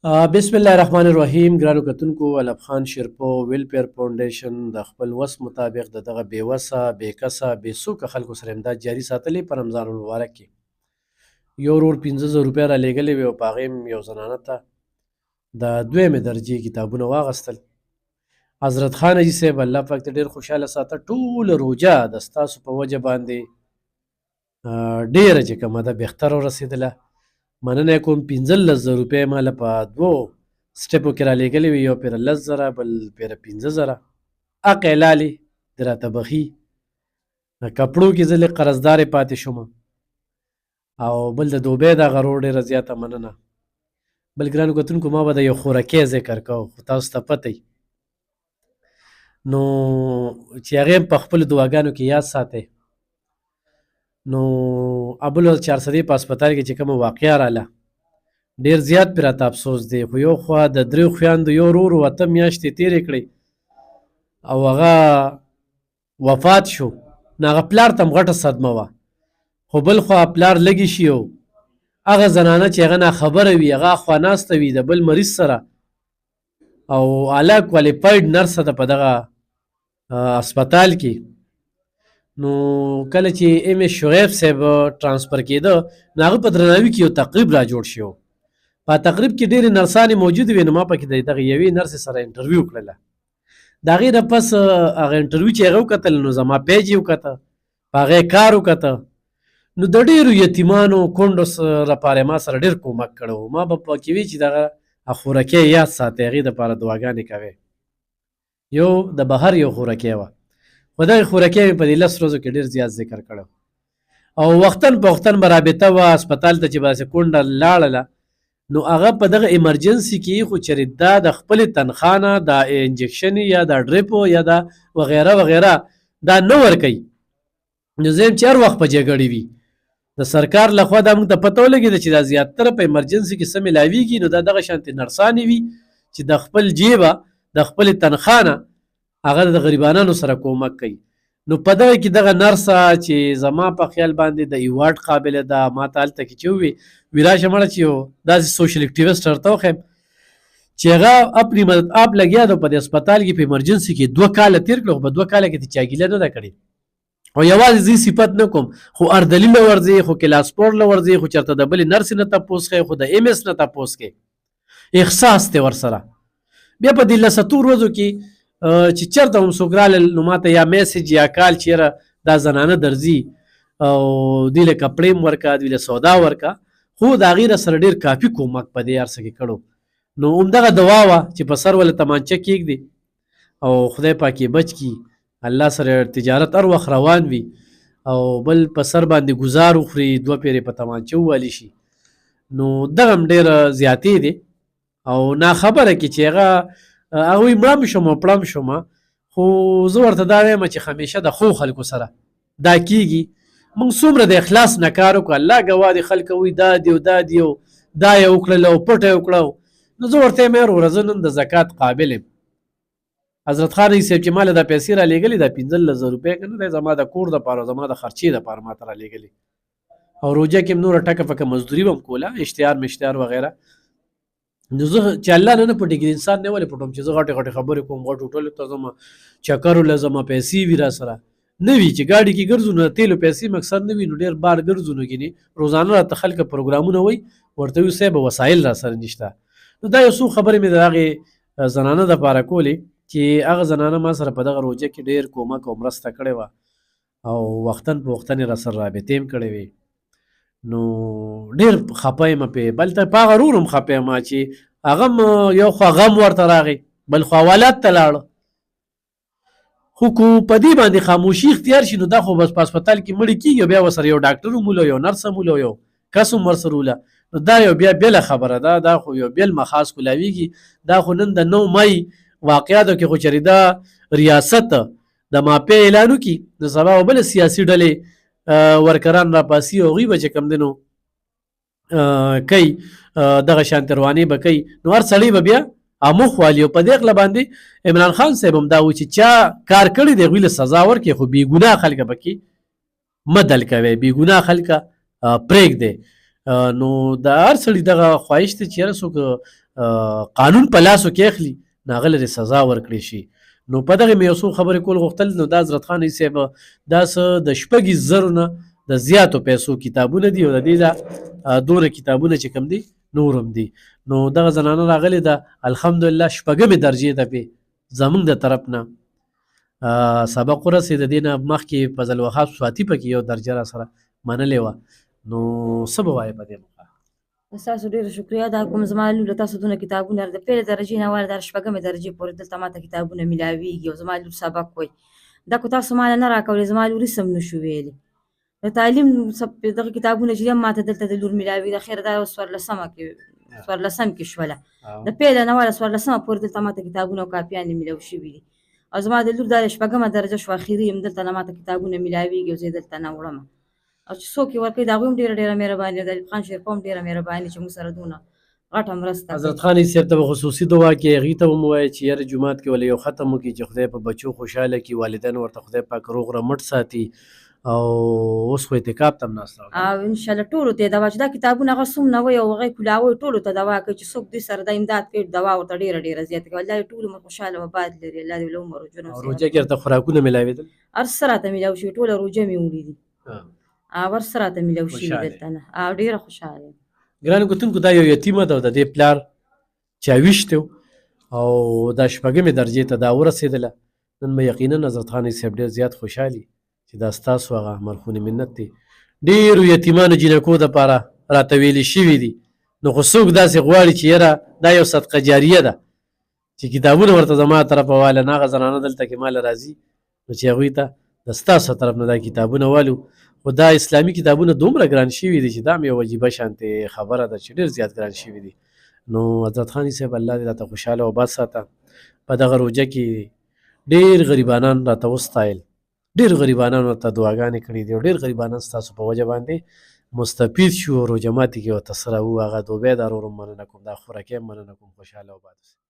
بسم الله الرحمن الرحیم. ګرانو کتونکو، علب خان شیرپو ویلفیر فاونډیشن د خپل وس مطابق د دغه بې وسه بې کسه بې څوکه خلکو سره امداد جاري ساتلی. په رمضان المبارک کې یو ورور 15,000 روپۍ را لېږلې وې او په هغې م یو زنانه ته د دویمې درجې کتابونه واغستل. حضرت خان حاجي صاحب الله پاک ته ډېر خوشحاله ساته. ټوله روژه د ستاسو په وجه باندې ډېره چې کومه ده بهتره ورسېدله. مننه یې کوم. 15,000 روپۍ ماله په دوو سټیپو کې را لېږلې وې، یو پیره 10,000 بل پیره 15,000. حق یې لالې د راته بخي. کپړو کې زه لږ قرضدارې پاتې شوم، او بل د دوبۍ دغه روډ ډېره زیاته مننه. بل ګرانو کتونکو، ما به د یو خوراکۍ ذکر کوو، خو تاسو ته پته وي نو چې هغې هم په خپلو دعاګانو کې یاد ساتئ. نو ابل چارسدې په هسپتال کې چې کومه واقعه راله، ډېر زیات پرې راته افسوس دی. خو یو خوا د دریو خویندو یو ورور 8 میاشتې تېرې کړې او هغه وفات شو، نو هغه پلار ته هم غټه صدمه وه. خو بل خوا پلار لږې شي او هغه زنانه چې هغه ناخبره وي، هغه اخوا ناسته وي د بل مریض سره، او اعلی کوالیفاید نرسه ده په دغه هسپتال کې. نو کله چې ام ایس شعیب صاحب ټرانسفر کېده، نو هغه په درناوي کې یو تقریب را جوړ شو. په تقریب کې ډېرې نرسانې موجودې وې، نو ما پکې د دغه یوې نرسې سره انټرویو کړله. د هغې نه پس هغه انټرویو چې هغه وکتل، نو زما پیج یې وکته، په هغې کار وکته. نو د ډېرو یتیمانو کونډو لپاره ما سره ډېر کومک کړی و. ما به پکې وي چې دغه خوراکۍ یاد ساتئ، هغې دپاره دعاګانې کوئ. یو د بهر یو خوراکۍ وه، خو دغې خوراکۍ مې په دې 10 ورځو کې ډېر زیات ذکر کړی، او وختن په وختن به رابطه وه هسپتال ته چې به داسې کونډه لاړله، نو هغه په دغه ایمرجنسي کې خو چېرې دا د خپلې تنخوا نه دا انجکشن یا دا ډریپو یا دا وغیره وغیره دا نه ورکوي. نو زه یم چې هر وخت په جګړې وي د سرکار لخوا دا موږ ته پته ولګېده چې دا زیاتره په ایمرجنسي کې څه میلاویږي، نو دا دغه شانتې نرسانې وي چې د خپل جیبه د خپلې تنخوا نه هغه د غریبانانو سره کومک کوي. نو په دغه کې دغه نرسه چې زما په خیال باندې د ایوارډ قابله ده، ما ته هلته کې چې ووي راشه مړه چې یو داسې سوشل اکټیویسټ ورته وښیم چې هغه اپنی مدد آپ لګیا ده په دې هسپتال کې په ایمرجنسي کې 2 کاله تېر کړه، خو په 2 کاله کې ته چا ګیله نه ده کړې. او یوازې زه صفت نه کوم، خو اردلي له ورځې، خو کلاسپورټ له ورځې، خو چېرته د بلې نرسې نه تپوس کوې، خو د ایم ایس نه تپوس کوې، احساس دی ورسره. بیا په دې 10 ورځو کې چې چېرته هم څوک رالل، نو ما ته یا میسج یا کال چې یاره دا زنانه درځي او دوی له کپړې هم ورکه، دوی له سودا ورکه. خو د هغې را سره ډېر کافي کومک په دې هر څه کې کړو. نو همدغه دعا وه چې په سر ولې تمانچه کېږدي او خدای پاک یې بچ کړي، الله سره تجارت هر وخت روان وي، او بل په سر باندې ګزار وخوري، 2 پیرې په تمانچه ووالي شي. نو دغه هم ډېره زیاتې دی، او ناخبره کې چې هغه هغوی مړه م شوم او پړه م شوم، خو زه ورته دا وایم چې همیشه د ښو خلکو سره دا کېږي. موږ څومره د اخلاص نه کار وکړو، الله ګواه دی، خلک وایي دا دی او دا دی او دا یې وکړله او پټه یې وکړه. نو زه ورته یم وروره زه نن د زکات قابل یم. حضرت خان حاجي صاحب چې ما له دا پیسې را لېږلې، دا 15,000 روپۍ که نه دی زما د کور دپاره او زما د خرچې دپاره ما ته را لېږلې. او روژه کې م نوره ټکه فکه مزدوري به م کوله، اشتهار مشتهار وغیره. نو زه چې الله نه پټېږي، انسان نه ولې پټوم چې زه غټې غټې خبرې کوم، غټ هوټلو ته ځم، چکرو له ځم، پیسې وي را سره نه وي چې ګاډي کې ګرځو، نو تیلو پیسې مقصد نه وي، نو ډېر بار ګرځو. نو ګینې روزانه راته خلک پروګرامونه وایي، ورته وي صاحب وسایل را سره نشته. نو دا یو څو خبرې مې د هغې زنانه دپاره کولې چې هغه زنانه ما سره په دغه روژه کې ډېر کومک او مرسته کړې وه، او وختن په وختن یې را سره رابطې هم کړې وې. نو ډېر خفه یم پې. بل ته په هغه ورور هم خفه یم چې هغه هم یو خوا غم ورته راغی، بل خوا اولاد ته لاړه. خو کو په دې باندې خاموشي اختیار شي، نو دا خو بس په هسپتال کې مړي کېږي، بیا ورسره یو ډاکټر هم ولو، یو نرس هم ولو، یو کس هم ورسره وله. نو دا یو بیا بېله خبره ده، دا خو یو بېل مخاص کولاویږي. دا خو نن د 9 مۍ واقعاتو کې خو چېرې دا ریاست د ماپې اعلان وکړي، د سبا به بله سیاسي ډلې ورکران راپاسي او هغوی به چې کوم دی نو کوي دغه شانتې روانې به کوي. نو هر سړی به بیا اموخ والي. او په دې غله باندې عمران خان صاحب هم دا و چې چا کار کړی دی هغوی له سزا ورکړي، خو بې ګناه خلکه پکې مه دل کوئ، بې ګناه خلکه پرېږدئ. نو د هر سړي دغه خواهش دی چې یاره څوک قانون په لاسو کې اخلي نو هغه لرې سزا ورکړی شي. نو په دغې مې یو څو خبرې کول غوښتل. نو دا حضرت خان صاحب دا څه د 6,000 نه د زیاتو پیسو کتابونه دي او د دې دا دومره کتابونه چې کوم دي نور هم دي. نو دغه زنانه راغلې ده الحمدلله 6مې درجې ده پې زمونږ د طرف نه سبق ورسېد. د دې نه مخکې فضل وهاب سواتي پکې یو درجه را سره منلې وه. نو څه به وایې په دې موقع؟ ستاسو ډېره شکریه. دا کوم زما لور له تاسو دونه کتابونه د پیلې درجې نه واله د 6مې درجې پورې دلته ماته کتابونه میلاویږي او زما لور سبق وایي. دا کو تاسو ماله نه راکولې زما لوري سم نشو ویلی. د تعلیم دغه کتابونه چې هم ماته دلته د لور میلاوي د خیر دا 14 کې شوله د پیله نه واله 14 پورې دلته ماته کتابونه او کاپیانې میلاو شوي دي او زما د لور دا 6مه درجه شو اخري هم دلته نه ماته کتابونه میلاویږي او زه دلته نه وړم او چې څوک یې ورکوي د هغوی هم ډېره مهرباني ده. د خان شیرپا هم ډېره مهرباني چې موږ سره دونه غټه مرسته کوي. حضرت خان صاحب ته به خصوصي دعا کې هغې ته به مو وایي چې یاره جومات کې ولې یو ختم وکړي چې خدای په بچو خوشحاله کړي، والدین ورته خدای پاک روغ رمټ ساتي او اوس خو اعتکاف ته هم ناسته او انشاءالله ټولو ته دوا چې دا کتابونه هغه څومره وایي او هغه کولاوي ټولو ته دوا کوي چې څوک دوی سره د امداد کوي دوا ورته ډېره زیاته کوي. الله دې ټول عمر خوشحاله او آباد لري. الله دې له عمر او جون او روژه کې ورته خوراکونه میلاوېدل هر څه راته میلاو شوي ټوله روژه مې وړي دي او هر څه راته میلاو شوي دلته نه او ډېره خوشحاله یم. ګرانو کتونکو دا یو یتیمه ده او د دې پلار چاویشت او دا 6مې درجې ته دا ورسېدله. نن به یقینا حضرت خان صاحب ډېر زیات خوشحالي چې دا ستاسو هغه مرخونې منت دی. ډېرو یتیمانو جینکو دپاره راته ویلې شوي دي. نو خو څوک داسې غواړي چې یاره دا یو صدقه جاریه ده چې کتابونه ورته زما طرفه واله نه هغه زنانه دلته کې ماله راځي نو چې هغوی ته د ستاسو طرف نه دا کتابونه والو. خو دا اسلامي کتابونه دومره ګران شوي دي چې دا هم یو عجیبه شانتې خبره ده چې ډېر زیات ګران شوي دي. نو حضرت خان صاحب الله دې راته خوشحاله او آباد ساته. په دغه روژه کې ډېر غریبانان راته وستایل، ډېر غریبانان ورته دعاګانې کړي دي او ډېر غریبانان ستاسو په وجه باندې مستفید شو. روژه ماتي کې ورته سره وو هغه دوبی دار ورم مننه کوم دا خوراکي هم مننه کوم. خوشحاله او آباد اوسئ.